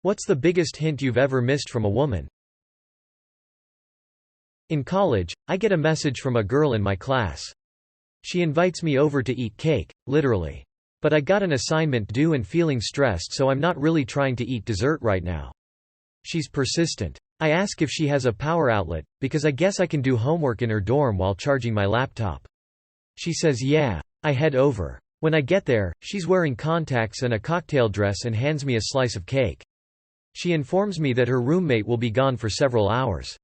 What's the biggest hint you've ever missed from a woman? In college, I get a message from a girl in my class. She invites me over to eat cake, literally. But I got an assignment due and feeling stressed, so I'm not really trying to eat dessert right now. She's persistent. I ask if she has a power outlet, because I guess I can do homework in her dorm while charging my laptop. She says yeah. I head over. When I get there, she's wearing contacts and a cocktail dress and hands me a slice of cake. She informs me that her roommate will be gone for several hours.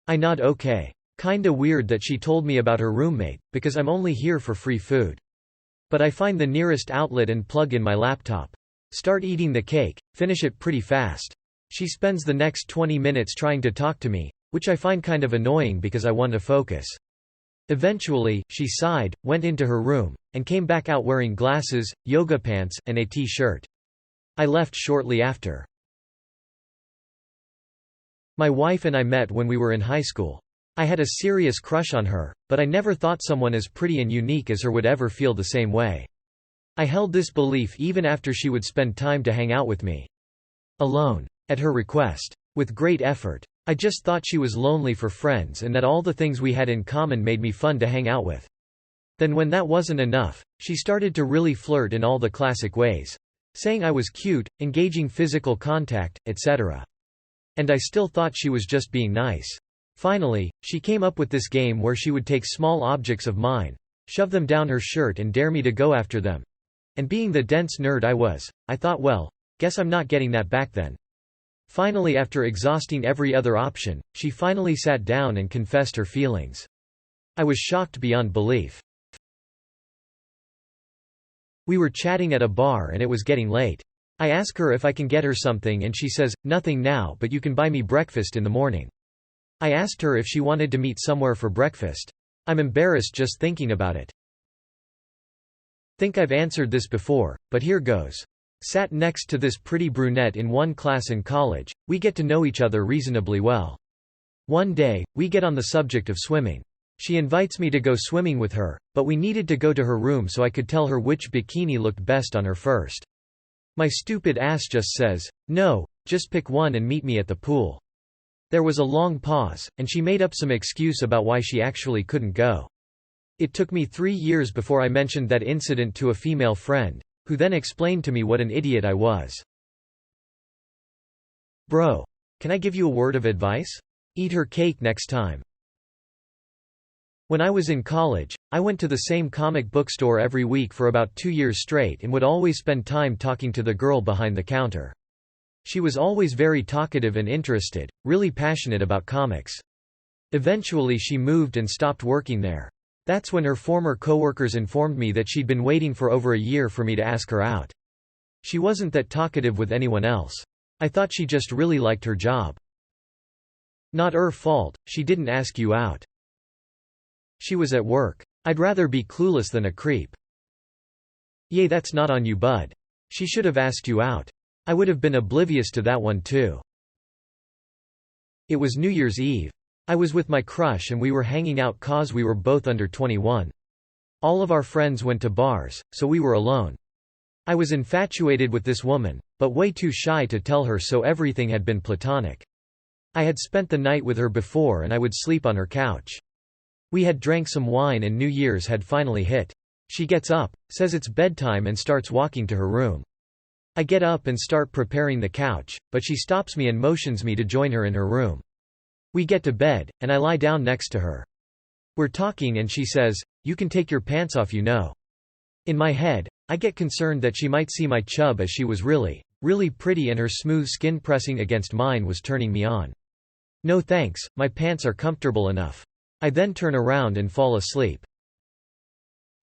I nod okay. Kinda weird that she told me about her roommate, because I'm only here for free food. But I find the nearest outlet and plug in my laptop. Start eating the cake, finish it pretty fast. She spends the next 20 minutes trying to talk to me, which I find kind of annoying because I want to focus. Eventually, she sighed, went into her room, and came back out wearing glasses, yoga pants, and a t-shirt. I left shortly after. My wife and I met when we were in high school. I had a serious crush on her, but I never thought someone as pretty and unique as her would ever feel the same way. I held this belief even after she would spend time to hang out with me. Alone. At her request. With great effort. I just thought she was lonely for friends and that all the things we had in common made me fun to hang out with. Then when that wasn't enough, she started to really flirt in all the classic ways. Saying I was cute, engaging physical contact, etc. And I still thought she was just being nice. Finally, she came up with this game where she would take small objects of mine, shove them down her shirt and dare me to go after them. And being the dense nerd I was, I thought, well, guess I'm not getting that back then. Finally, after exhausting every other option, she finally sat down and confessed her feelings. I was shocked beyond belief. We were chatting at a bar and it was getting late. I ask her if I can get her something and she says, nothing now, but you can buy me breakfast in the morning. I asked her if she wanted to meet somewhere for breakfast. I'm embarrassed just thinking about it. Think I've answered this before, but here goes. Sat next to this pretty brunette in one class in college, we get to know each other reasonably well. One day, we get on the subject of swimming. She invites me to go swimming with her, but we needed to go to her room so I could tell her which bikini looked best on her first. My stupid ass just says, no, just pick one and meet me at the pool. There was a long pause, and she made up some excuse about why she actually couldn't go. It took me 3 years before I mentioned that incident to a female friend, who then explained to me what an idiot I was. Bro. Can I give you a word of advice? Eat her cake next time. When I was in college, I went to the same comic book store every week for about 2 years straight and would always spend time talking to the girl behind the counter. She was always very talkative and interested, really passionate about comics. Eventually she moved and stopped working there. That's when her former coworkers informed me that she'd been waiting for over a year for me to ask her out. She wasn't that talkative with anyone else. I thought she just really liked her job. Not her fault, she didn't ask you out. She was at work. I'd rather be clueless than a creep. Yay, that's not on you, bud. She should have asked you out. I would have been oblivious to that one too. It was New Year's Eve. I was with my crush and we were hanging out cause we were both under 21. All of our friends went to bars, so we were alone. I was infatuated with this woman, but way too shy to tell her, so everything had been platonic. I had spent the night with her before and I would sleep on her couch. We had drank some wine and New Year's had finally hit. She gets up, says it's bedtime and starts walking to her room. I get up and start preparing the couch, but she stops me and motions me to join her in her room. We get to bed, and I lie down next to her. We're talking and she says, "You can take your pants off, you know." In my head, I get concerned that she might see my chub, as she was really, really pretty and her smooth skin pressing against mine was turning me on. No thanks, my pants are comfortable enough. I then turn around and fall asleep.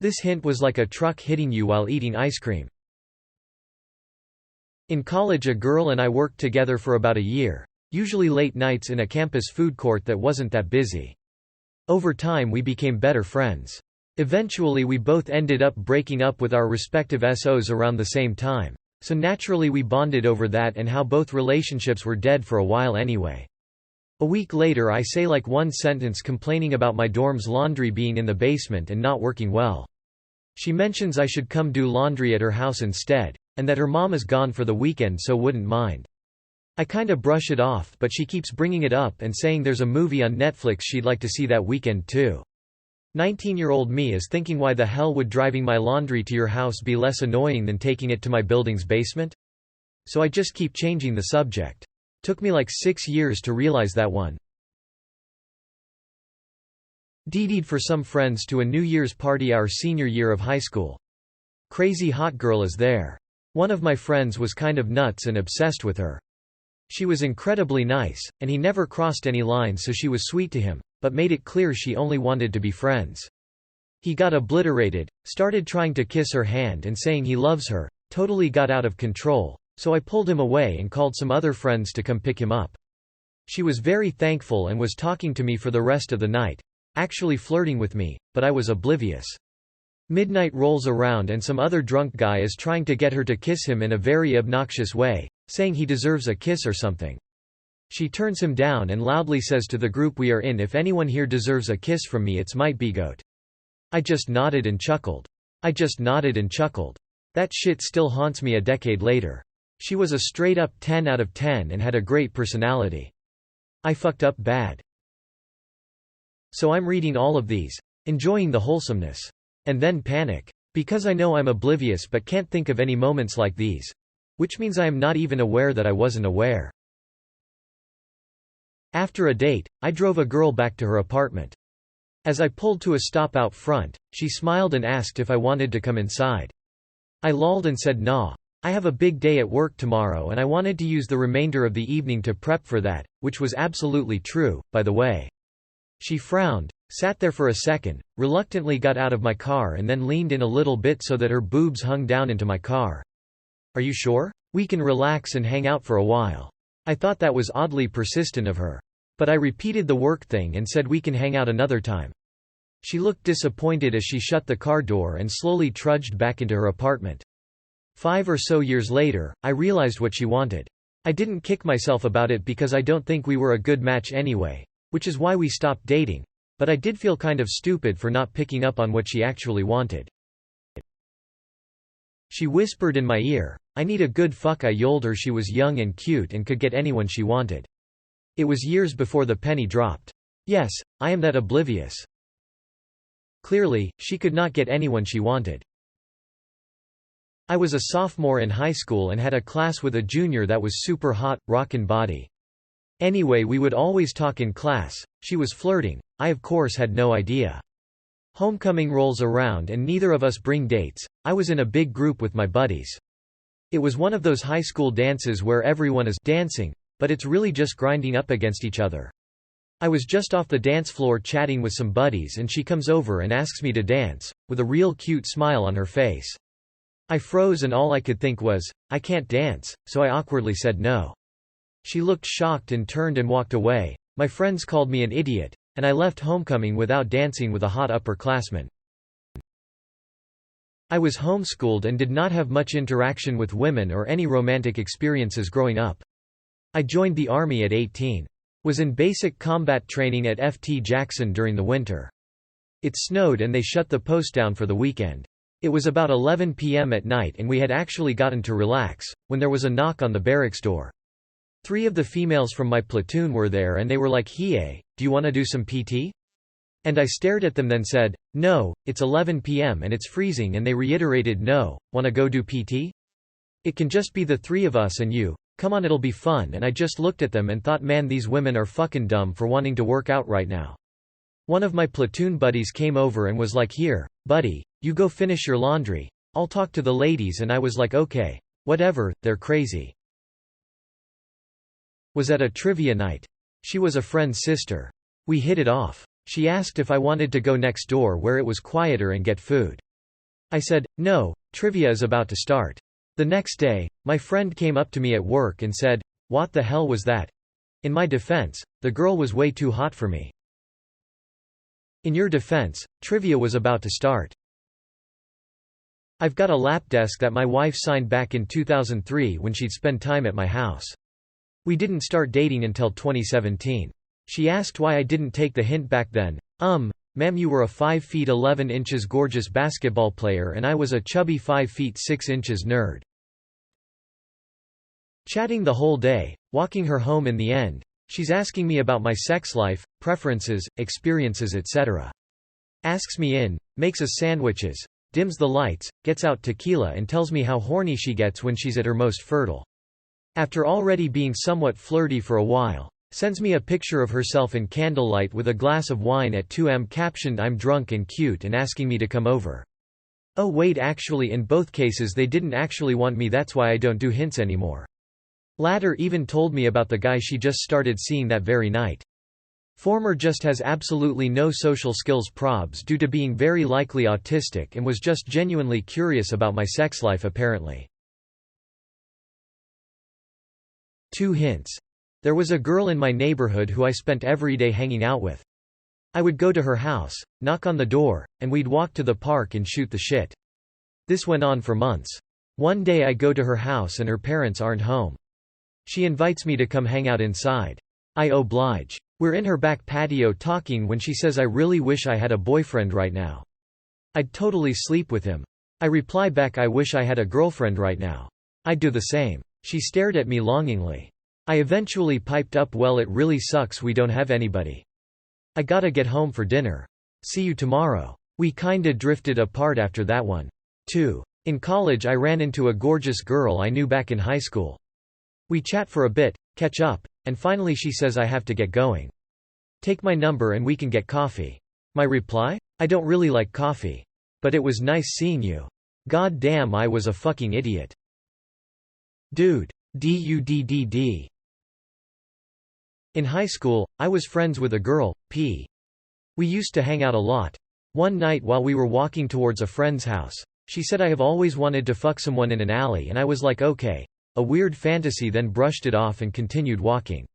This hint was like a truck hitting you while eating ice cream. In college, a girl and I worked together for about a year, usually late nights in a campus food court that wasn't that busy. Over time we became better friends. Eventually we both ended up breaking up with our respective SOs around the same time, so naturally we bonded over that and how both relationships were dead for a while anyway. A week later I say like one sentence complaining about my dorm's laundry being in the basement and not working well. She mentions I should come do laundry at her house instead, and that her mom is gone for the weekend so wouldn't mind. I kinda brush it off, but she keeps bringing it up and saying there's a movie on Netflix she'd like to see that weekend too. 19-year-old me is thinking, why the hell would driving my laundry to your house be less annoying than taking it to my building's basement? So I just keep changing the subject. Took me like 6 years to realize that one. DD'd for some friends to a New Year's party our senior year of high school. Crazy hot girl is there. One of my friends was kind of nuts and obsessed with her. She was incredibly nice, and he never crossed any lines, so she was sweet to him, but made it clear she only wanted to be friends. He got obliterated, started trying to kiss her hand and saying he loves her, totally got out of control, so I pulled him away and called some other friends to come pick him up. She was very thankful and was talking to me for the rest of the night, actually flirting with me, but I was oblivious. Midnight rolls around and some other drunk guy is trying to get her to kiss him in a very obnoxious way, saying he deserves a kiss or something. She turns him down and loudly says to the group we are in, if anyone here deserves a kiss from me, it's my bigote. I just nodded and chuckled. That shit still haunts me a decade later. She was a straight up 10 out of 10 and had a great personality. I fucked up bad. So I'm reading all of these, enjoying the wholesomeness. And then panic. Because I know I'm oblivious but can't think of any moments like these. Which means I am not even aware that I wasn't aware. After a date, I drove a girl back to her apartment. As I pulled to a stop out front, she smiled and asked if I wanted to come inside. I lolled and said nah. I have a big day at work tomorrow and I wanted to use the remainder of the evening to prep for that, which was absolutely true, by the way. She frowned, sat there for a second, reluctantly got out of my car and then leaned in a little bit so that her boobs hung down into my car. Are you sure? We can relax and hang out for a while. I thought that was oddly persistent of her. But I repeated the work thing and said we can hang out another time. She looked disappointed as she shut the car door and slowly trudged back into her apartment. 5 or so years later, I realized what she wanted. I didn't kick myself about it because I don't think we were a good match anyway, which is why we stopped dating, but I did feel kind of stupid for not picking up on what she actually wanted. She whispered in my ear, I need a good fuck. I yolled her she was young and cute and could get anyone she wanted. It was years before the penny dropped. Yes, I am that oblivious. Clearly, she could not get anyone she wanted. I was a sophomore in high school and had a class with a junior that was super hot, rockin' body. Anyway, we would always talk in class. She was flirting. I of course had no idea. Homecoming rolls around and neither of us bring dates. I was in a big group with my buddies. It was one of those high school dances where everyone is dancing, but it's really just grinding up against each other. I was just off the dance floor chatting with some buddies and she comes over and asks me to dance, with a real cute smile on her face. I froze and all I could think was, I can't dance, so I awkwardly said no. She looked shocked and turned and walked away. My friends called me an idiot, and I left homecoming without dancing with a hot upperclassman. I was homeschooled and did not have much interaction with women or any romantic experiences growing up. I joined the Army at 18. Was in basic combat training at FT Jackson during the winter. It snowed and they shut the post down for the weekend. It was about 11 p.m. at night and we had actually gotten to relax, when there was a knock on the barracks door. 3 of the females from my platoon were there and they were like, "Hey, do you want to do some PT?" And I stared at them then said, "No, it's 11 p.m. and it's freezing," and they reiterated, "No, wanna go do PT? It can just be the 3 of us and you. Come on, it'll be fun." And I just looked at them and thought, man, these women are fucking dumb for wanting to work out right now. One of my platoon buddies came over and was like, "Here, buddy, you go finish your laundry. I'll talk to the ladies," and I was like, okay, whatever, they're crazy. Was at a trivia night. She was a friend's sister. We hit it off. She asked if I wanted to go next door where it was quieter and get food. I said, no, trivia is about to start. The next day, my friend came up to me at work and said, "What the hell was that?" In my defense, the girl was way too hot for me. In your defense, trivia was about to start. I've got a lap desk that my wife signed back in 2003 when she'd spend time at my house. We didn't start dating until 2017. She asked why I didn't take the hint back then. Ma'am, you were a 5 feet 11 inches gorgeous basketball player and I was a chubby 5 feet 6 inches nerd. Chatting the whole day, walking her home in the end. She's asking me about my sex life, preferences, experiences etc. Asks me in, makes us sandwiches, dims the lights, gets out tequila and tells me how horny she gets when she's at her most fertile. After already being somewhat flirty for a while, sends me a picture of herself in candlelight with a glass of wine at 2 am captioned "I'm drunk and cute" and asking me to come over. Oh wait, actually in both cases they didn't actually want me, that's why I don't do hints anymore. Latter even told me about the guy she just started seeing that very night. Former just has absolutely no social skills probs due to being very likely autistic and was just genuinely curious about my sex life apparently. 2 hints. There was a girl in my neighborhood who I spent every day hanging out with. I would go to her house, knock on the door, and we'd walk to the park and shoot the shit. This went on for months. One day I go to her house and her parents aren't home. She invites me to come hang out inside. I oblige. We're in her back patio talking when she says I really wish I had a boyfriend right now. I'd totally sleep with him. I reply back I wish I had a girlfriend right now. I'd do the same. She stared at me longingly. I eventually piped up, well it really sucks we don't have anybody. I gotta get home for dinner. See you tomorrow. We kinda drifted apart after that one. 2. In college I ran into a gorgeous girl I knew back in high school. We chat for a bit, catch up, and finally she says I have to get going. Take my number and we can get coffee. My reply? I don't really like coffee. But it was nice seeing you. God damn, I was a fucking idiot. Dude. Dudd. In high school, I was friends with a girl, P. We used to hang out a lot. One night while we were walking towards a friend's house, she said I have always wanted to fuck someone in an alley and I was like okay. A weird fantasy, then brushed it off and continued walking.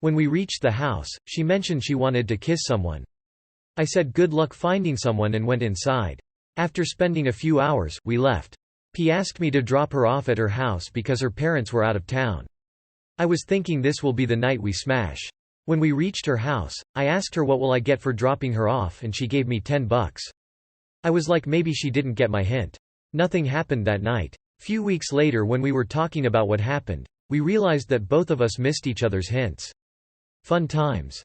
When we reached the house, she mentioned she wanted to kiss someone. I said good luck finding someone and went inside. After spending a few hours, we left. P asked me to drop her off at her house because her parents were out of town. I was thinking this will be the night we smash. When we reached her house, I asked her what will I get for dropping her off and she gave me $10. I was like maybe she didn't get my hint. Nothing happened that night. Few weeks later when we were talking about what happened, we realized that both of us missed each other's hints. Fun times.